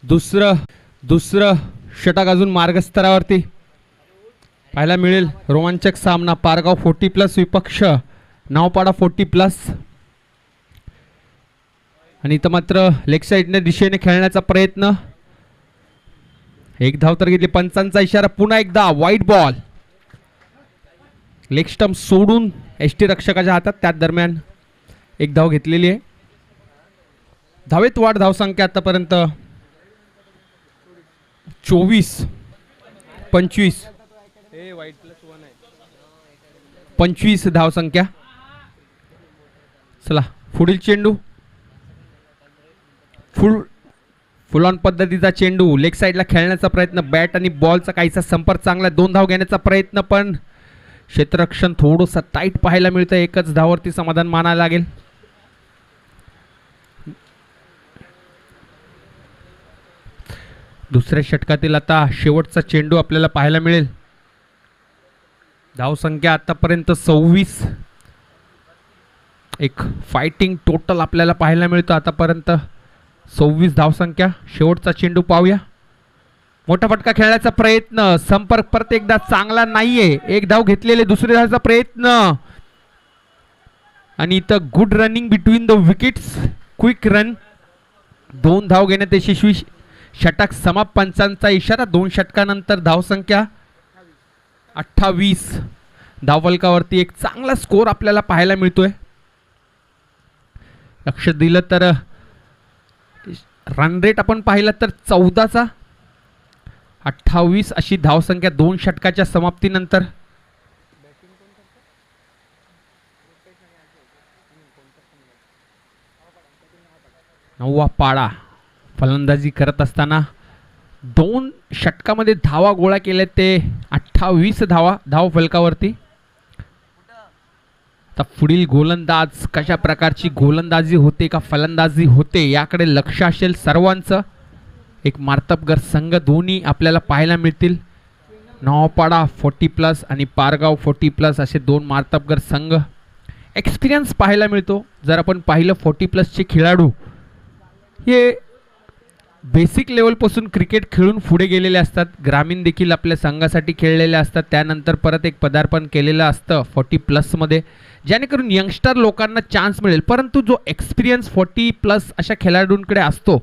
दुसरं षटक अजून मार्गस्तरावरती पाहायला मिळेल. रोमांचक सामना. पारगाव 40+ विपक्ष नावपाडा 40+. आणि इथं मात्र लेग साईडने दिशेने खेळण्याचा प्रयत्न. एक धाव तर घेतली. पंचांचा इशारा. पुन्हा एकदा वाईट बॉल. लेग स्टंप सोडून एसटी रक्षकाच्या हातात. त्याच दरम्यान एक धाव घेतलेली आहे. धावेत वाढ. धावसंख्या आतापर्यंत 24-25. 25 धावसंख्या. चला पुढील चेंडू. फुल ऑन पद्धतीचा चेंडू. लेग साईडला खेळण्याचा प्रयत्न. बॅट आणि बॉलचा काहीसा संपर्क चांगला. 2 धाव घेण्याचा प्रयत्न पण क्षेत्ररक्षण थोडंसं टाईट पाहायला मिळतं. एकच धावावरती समाधान मानायला लागेल. दुसऱ्या षटकातील आता शेवटचा चेंडू आपल्याला पाहायला मिळेल. धावसंख्या आतापर्यंत 26. एक फायटिंग टोटल आपल्याला पाहायला मिळतं. आतापर्यंत 26 धावसंख्या. शेवटचा चेंडू पाहूया. मोठा फटका खेळण्याचा प्रयत्न. संपर्क परत एकदा चांगला नाहीये. एक धाव घेतलेले. दुसरी धावचा प्रयत्न आणि इथं good running between the wickets. Quick run. 2 धाव घेण्यात यशस्वी. षटक समाप्त. पंचांचा इशारा. 2 षटकानंतर धावसंख्या 28. धावफलकावरती एक चांगला स्कोर आपल्याला पाहायला मिळतोय. लक्ष दिलं तर रन रेट आपण पाहिलं तर 14चा 28 अशी धावसंख्या 2 षटकाच्या समाप्तीनंतर. नववा पाडा फलंदाजी करत असताना 2 षटकामध्ये धावा गोळा केल्या. ते 28 धावा धाव फलकावरती. तर पुढील गोलंदाज कशा प्रकारची गोलंदाजी होते का फलंदाजी होते याकडे लक्ष असेल सर्वांचं. एक मार्तबगर संघ दोन्ही आपल्याला पाहायला मिळतील. नावपाडा 40+ आणि पारगाव 40+ असे 2 मार्तबगर संघ. एक्सपिरियन्स पाहायला मिळतो. जर आपण पाहिलं 40+चे खेळाडू हे बेसिक लेवलपासून क्रिकेट खेळून पुढे गेलेले असतात. ग्रामीण देखील आपल्या संघासाठी खेळलेले असतात. त्यानंतर परत एक पदार्पण केलेलं असतं 40+मध्ये, जेणेकरून यंगस्टर लोकांना चान्स मिळेल. परंतु जो एक्सपिरियन्स 40+ अशा खेळाडूंकडे असतो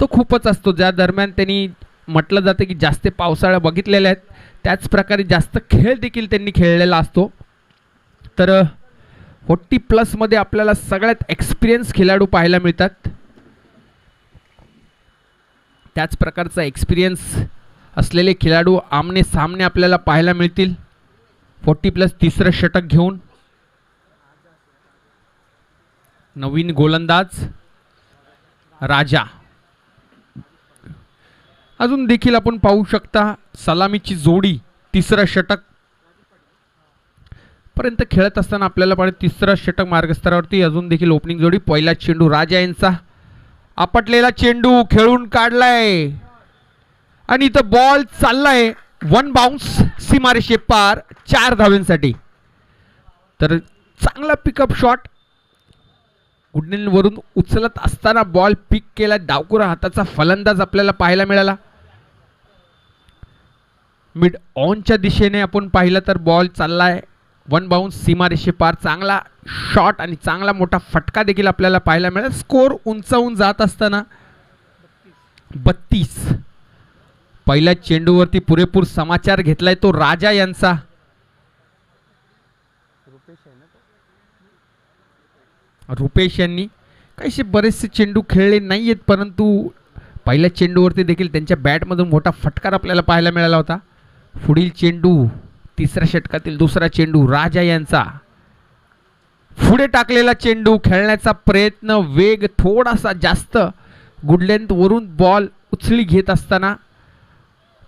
तो खूपच असतो. ज्या दरम्यान त्यांनी म्हटलं जातं की जास्त पावसाळ्या बघितलेल्या आहेत. त्याच प्रकारे जास्त खेळ देखील त्यांनी खेळलेला असतो. तर 40+मध्ये आपल्याला सगळ्यात एक्सपिरियन्स खेळाडू पाहायला मिळतात. त्याच प्रकारचा एक्सपिरियन्स असलेले खेळाडू आमने सामने आपल्याला पाहायला मिळतील. 40+ तिसरं षटक घेऊन. नवीन गोलंदाज राजा. अजून देखील आपण पाहू शकता सलामीची जोडी. तिसरं षटक पर्यंत खेळत असताना आपल्याला पाहिजे. तिसरं षटक मार्गस्तरावरती. अजून देखील ओपनिंग जोडी. पहिला चेंडू राजा यांचा. आपटलेला चेंडू खेळून काढलाय आणि इथं बॉल चाललाय. 1 बाउन्स सीमारेषे पार. 4 धावांसाठी. तर चांगला पिकअप शॉट. गुडनेलवरून उचलत असताना बॉल पिक केला. डावकुरा हाताचा फलंदाज आपल्याला पाहायला मिळाला. मिड ऑनच्या दिशेने आपण पाहिलं तर बॉल चाललाय. 1 बाउन्स सीमारेषे पार. चांगला शॉट आणि चांगला मोठा फटका देखील आपल्याला पाहायला मिळाला. स्कोर उंचावून जात असताना 32. पहिल्या चेंडूवरती पुरेपूर समाचार घेतलाय तो राजा यांचा. रुपेश यांनी काहीसे बरेचसे चेंडू खेळले नाहीयेत, परंतु पहिल्या चेंडूवरती देखील त्यांच्या बॅटमधून मोठा फटकार आपल्याला पाहायला मिळाला होता. पुढील चेंडू. तिसऱ्या षटकातील दुसरा चेंडू राजा यांचा. पुढे टाकलेला चेंडू. खेळण्याचा प्रयत्न. वेग थोडासा जास्त. गुड लेंथ वरून बॉल उचली घेत असताना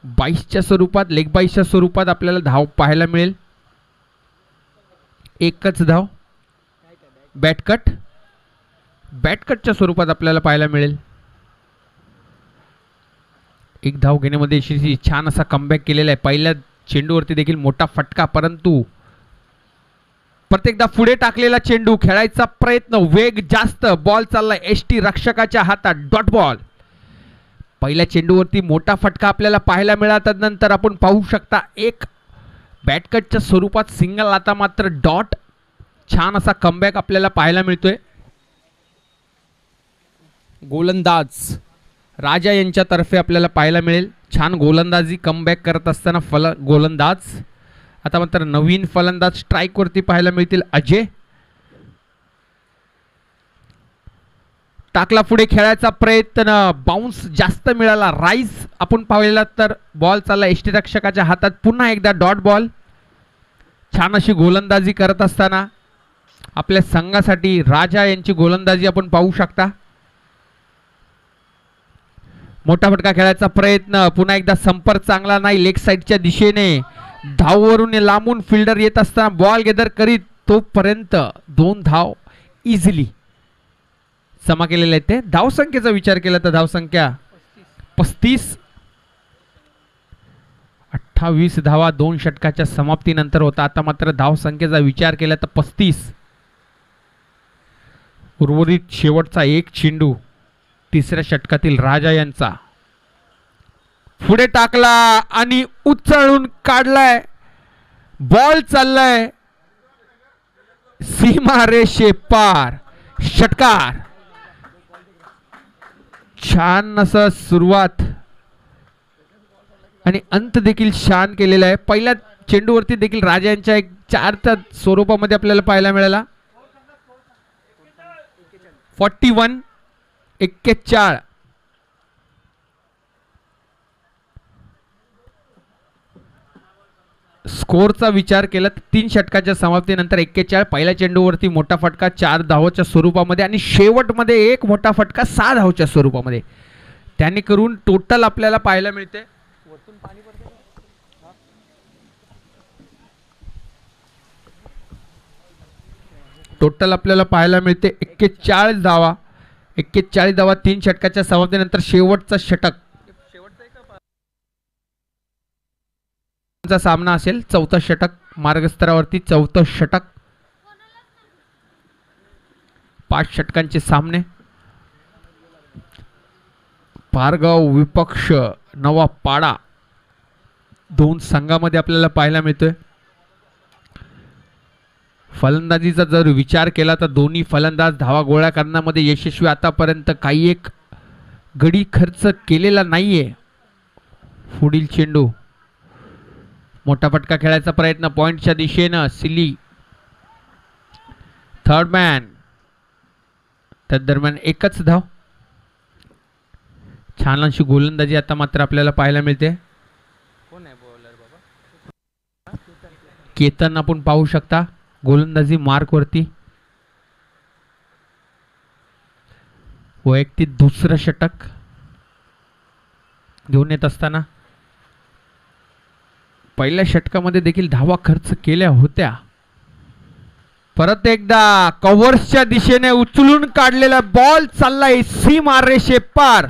22च्या स्वरूपात, लेग 22च्या स्वरूपात आपल्याला धाव पाहायला मिळेल. एकच धाव. बॅटकट. बॅटकटच्या स्वरूपात आपल्याला पाहायला मिळेल. एक धाव घेण्यामध्ये यशस्वी. छान असा कमबॅक केलेला आहे. पहिल्या चेंडूवरती देखील मोठा फटका, परंतु प्रत्येकदा पुढे टाकलेला चेंडू. खेळायचा प्रयत्न. वेग जास्त. बॉल चाललाय एसटी रक्षकाच्या हातात. Dot ball. पहिल्या चेंडूवरती मोठा फटका आपल्याला पाहायला मिळाला. नंतर आपण पाहू शकता एक बॅटकटच्या स्वरूपात सिंगल. आता मात्र डॉट. छान असा कमबॅक आपल्याला पाहायला मिळतोय. गोलंदाज राजा यांच्यातर्फे आपल्याला पाहायला मिळेल. छान गोलंदाजी कमबॅक करत असताना गोलंदाज. आता मात्र नवीन फलंदाज स्ट्राईकवरती पाहायला मिळतील. अजय टाकला पुढे खेळायचा प्रयत्न. बाउन्स जास्त मिळाला. राईज आपण पाहिला तर बॉल चालला यष्टीरक्षकाच्या हातात. पुन्हा एकदा डॉट बॉल. छान अशी गोलंदाजी करत असताना आपल्या संघासाठी राजा यांची गोलंदाजी आपण पाहू शकता. मोठा फटका खेळायचा प्रयत्न. पुन्हा एकदा संपर्क चांगला नाही. लेग साईडच्या दिशेने धाववरून लांबून फिल्डर येत असताना बॉल गेदर करीत तोपर्यंत 2 धाव इझिली जमा केलेले आहेत. ते धावसंख्येचा विचार केला तर धावसंख्या 35. 28 धावा 2 षटकाच्या समाप्तीनंतर होता. आता मात्र धावसंख्येचा विचार केला तर 35. उर्वरित शेवटचा एक चेंडू तिसऱ्या षटकातील राजा यांचा. पुढे टाकला आणि उचलून काढलाय. बॉल चाललाय सीमा रेषे पार. षटकार. छान असं सुरुवात आणि अंत देखील छान केलेला आहे. पहिल्या चेंडूवरती देखील राजा यांच्या एक 4च्या स्वरूपामध्ये आपल्याला पाहायला मिळाला. 41-41. स्कोरचा विचार केला तर 3 षटकाच्या समाप्तीनंतर 41. पहिल्या चेंडूवरती मोठा फटका 4 धावाच्या स्वरूपामध्ये आणि शेवटमध्ये एक मोठा फटका 6 धावाच्या स्वरूपामध्ये. त्याने करून टोटल आपल्याला पाहायला मिळते. टोटल आपल्याला पाहायला मिळते 41 धावा. 41 धावा 3 षटकाच्या समाप्तीनंतर शेवटचा षटक सामना असेल. 4थं षटक मार्गस्तरावरती 4थं षटक. 5 षटकांचे सामने. पारगाव विपक्ष नवा पाडा 2 संघामध्ये आपल्याला पाहायला मिळतोय. फलंदाजीचा जर विचार केला तर दोन्ही फलंदाज धावा गोळा करण्यामध्ये यशस्वी आतापर्यंत काही एक गडी खर्च केलेला नाहीये. पुढील चेंडू मोठा फटका खेळायचा प्रयत्न पॉइंटच्या दिशेनं. Silly third man. त्या दरम्यान एकच धाव. छान अशी गोलंदाजी आता मात्र आपल्याला पाहायला मिळते. केतन आपण पाहू शकता गोलंदाजी मार्क वरती. वैयक्तिक 2रं षटक घेऊन येत असताना पहिल्या षटकामध्ये देखील धावा खर्च केल्या होत्या. परत एकदा कव्हर्सच्या दिशेने उचलून काढलेला बॉल चाललाय सीमा रेषे पार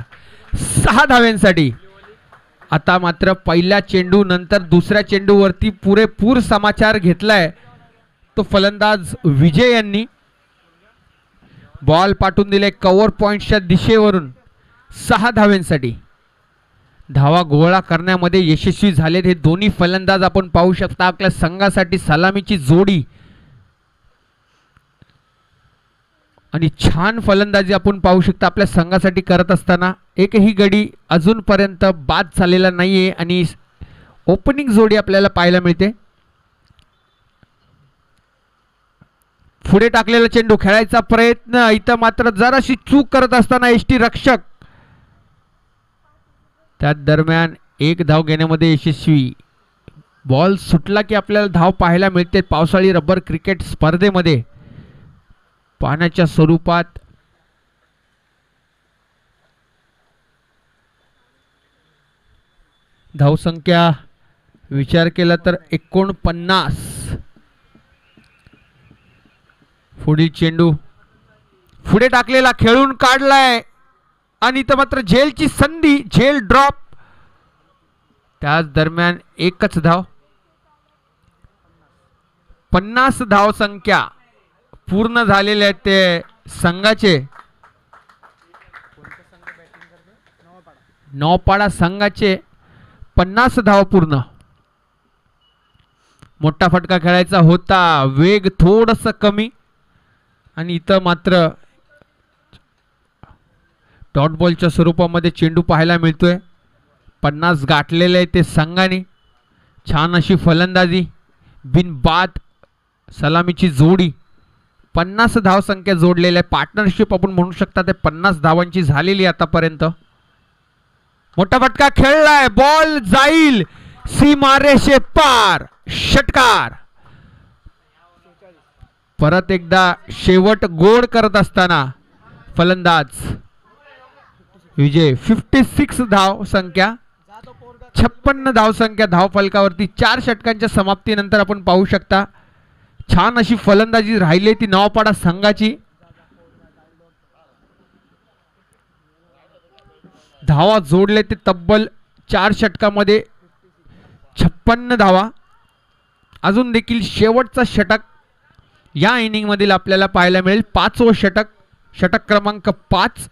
6 धाव्यांसाठी. आता मात्र पहिल्या चेंडू नंतर दुसऱ्या चेंडूवरती पुरेपूर समाचार घेतलाय तो फलंदाज विजय यांनी. बॉल पाठवून दिले कव्हर पॉइंटच्या दिशेवरून 6 धाव्यांसाठी. धावा गोळा करण्यामध्ये यशस्वी झालेत हे दोन्ही फलंदाज आपण पाहू शकता. आपल्या संघासाठी सलामीची जोडी आणि छान फलंदाजी आपण पाहू शकता आपल्या संघासाठी करत असताना. एकही गडी अजूनपर्यंत बाद झालेला नाहीये आणि ओपनिंग जोडी आपल्याला पाहायला मिळते. पुढे टाकलेला चेंडू खेळायचा प्रयत्न. इथं मात्र जराशी चूक करत असताना एसटी रक्षक. त्या दरम्यान एक धाव घेण्यामध्ये यशस्वी. बॉल सुटला की आपल्याला धाव पाहायला मिळते. पावसाळी रबर क्रिकेट स्पर्धेमध्ये पाण्याच्या स्वरूपात धावसंख्या विचार केला तर 49. पुढील चेंडू पुढे टाकलेला खेळून काढलाय आणि इथं मात्र झेलची संधी. झेल ड्रॉप. त्याच दरम्यान एकच धाव. 50 धाव संख्या पूर्ण झालेले आहेत ते संघाचे. नौपाडा संघाचे 50 धावा पूर्ण. मोठा फटका खेळायचा होता, वेग थोडस कमी आणि इथं मात्र डॉट बॉलच्या स्वरूपामध्ये चेंडू पाहायला मिळतोय. 50 गाठलेले आहे ते संघाने. छान अशी फलंदाजी, बिनबाद सलामीची जोडी. 50 धावसंख्या जोडलेल्या आहे. पार्टनरशिप आपण म्हणू शकता ते 50 धावांची झालेली आतापर्यंत. मोठा फटका खेळलाय, बॉल जाईल सीमारेषे पार, षटकार. परत एकदा शेवट गोड करत असताना फलंदाज विजय. 56 धाव संख्या, 56 धाव संख्या धाव फलकावरती. 4 षटकांच्या समाप्तीनंतर आपण पाहू शकता छान अशी फलंदाजी राहिली ती नौपाडा संघाची. धावा जोडले ते तब्बल 4 षटकामध्ये 56 धावा. अजून देखील शेवटचा षटक या इनिंग मधील आपल्याला पाहायला मिळेल. 5वं षटक, षटक क्रमांक 5.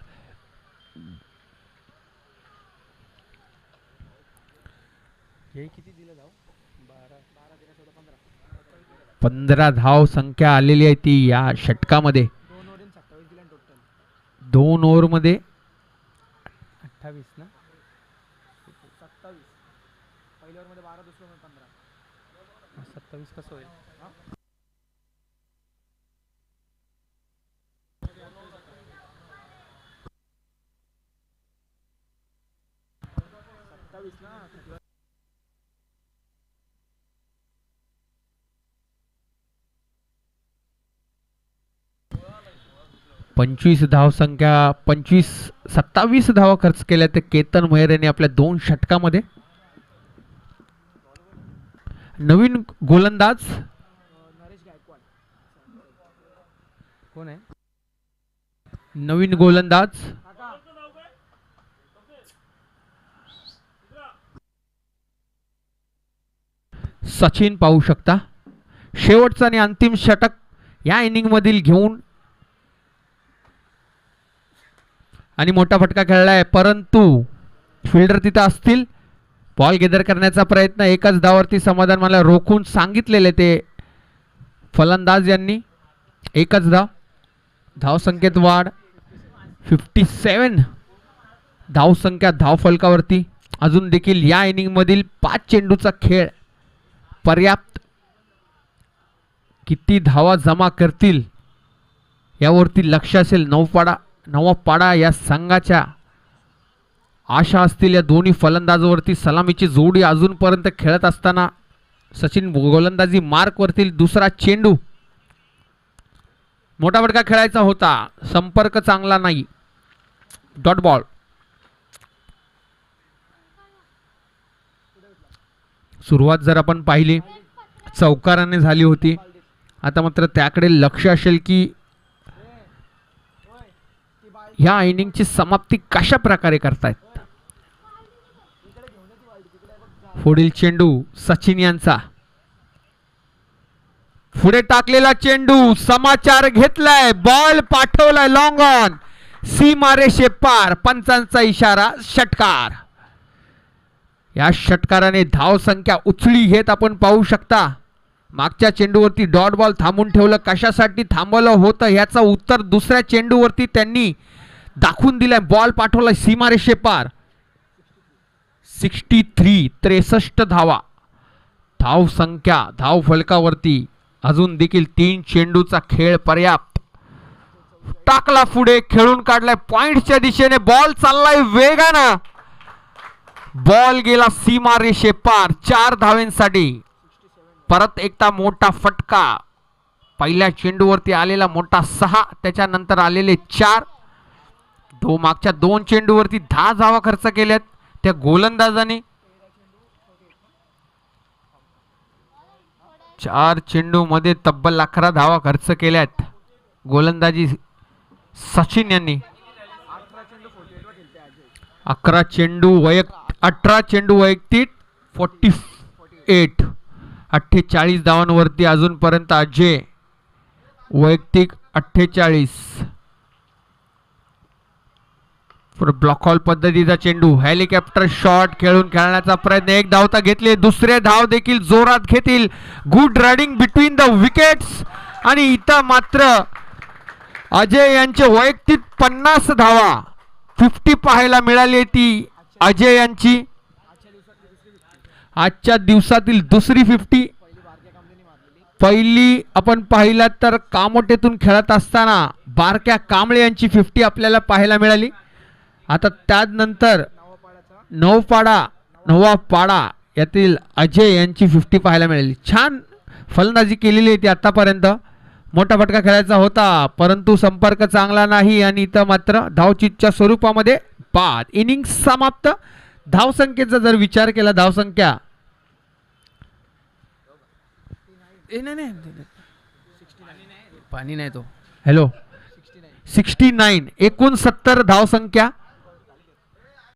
15 धाव संख्या आलेली आहे ती या षटकामध्ये. 2 ओव्हरमध्ये 28 ना, 27 पहिल्या ओव्हरमध्ये 12, दुसऱ्या ओव्हरमध्ये 15, 27 कसं होईल. पंचवीस धाव संख्या, 27 धावा खर्च केल्या ते केतन मेहर यांनी आपल्या 2 षटकामध्ये. नवीन गोलंदाज कोण आहे? नवीन गोलंदाज सचिन पाहू शकता. शेवटचा आणि अंतिम षटक या इनिंग मधील घेऊन आणि मोठा फटका खेळलाय, परंतु फिल्डर तिथं असतील. बॉल गेदर करण्याचा प्रयत्न, एकच धावावरती समाधान मला रोखून सांगितलेले ते फलंदाज यांनी. एकच धाव, धावसंख्येत वाढ. 57 धावसंख्या धाव फलकावरती. अजून देखील या इनिंग मधील 5 चेंडूचा खेळ पर्याप्त. किती धावा जमा करतील यावरती लक्ष असेल नवापाडा या संघाच्या. आशा असतील या दोन्ही फलंदाजावरती. सलामीची जोडी अजूनपर्यंत खेळत असताना सचिन गोलंदाजी मार्क वरतील दुसरा चेंडू. मोठा फटका खेळायचा होता, संपर्क चांगला नाही, डॉट बॉल. सुरुवात जर आपण पाहिली चौकाराने झाली होती. आता मात्र त्याकडे लक्ष असेल की ह्या इनिंगची समाप्ती कशा प्रकारे करतायत. पुढील चेंडू सचिन यांचा. पुढे टाकलेला चेंडू, समाचार घेतलाय, बॉल पाठवलाय लॉंग ऑन, सीमारेषे पार. पंचांचा इशारा, षटकार. या षटकाराने धाव संख्या उचली घेत आपण पाहू शकता. मागच्या चेंडूवरती डॉट बॉल थांबून ठेवलं, कशासाठी थांबवलं होतं याचं उत्तर दुसऱ्या चेंडूवरती त्यांनी दाखवून दिलाय. बॉल पाठवलाय सीमारेषे पार. 63 धावा धाव संख्या धाव फलकावरती. अजून देखील 3 चेंडूचा खेळ पर्याप्त. टाकला पुढे, खेळून काढलाय पॉइंटच्या दिशेने. बॉल चाललाय वेगानं, बॉल गेला सीमारेषे पार. 4 धावांसाठी परत एकदा मोठा फटका. पहिल्या चेंडूवरती आलेला मोठा 6, त्याच्यानंतर आलेले 4. मागच्या 2 चेंडूवरती 10 धावा खर्च केल्यात त्या गोलंदाजाने. 4 चेंडू मध्ये तब्बल 11 धावा खर्च केल्यात गोलंदाजी सचिन यांनी. 18 चेंडू वैयक्तिक 48. 48 धावांवरती अजूनपर्यंत अजय. वैयक्तिक 48. ब्लॉक हॉल पद्धतीचा चेंडू, हेलिकॉप्टर शॉट खेळून खेळण्याचा प्रयत्न, एक धावता घेतले, दुसरे धाव देखील जोरात घेतील. Good riding between the wickets. आणि इथं मात्र अजय यांचे वैयक्तिक 50 धावा, 50 पाहायला मिळाली. ती अजय यांची आजच्या दिवसातील दुसरी 50. पहिली आपण पाहिलात तर कामोटेतून खेळत असताना बारक्या कांबळे यांची 50 आपल्याला पाहायला मिळाली. आता त्यानंतर नवा पाडा यातील अजय यांची 50 पाहायला मिळाली. छान फलंदाजी केलेली आहे ती आतापर्यंत. मोठा फटका खेळायचा होता परंतु संपर्क चांगला नाही आणि इथं मात्र धावचीतच्या स्वरूपामध्ये बाद. इनिंग समाप्त. धावसंख्येचा जर विचार केला, धावसंख्या पाणी नाही तो, हॅलो, 69, एकूण 70 धावसंख्या.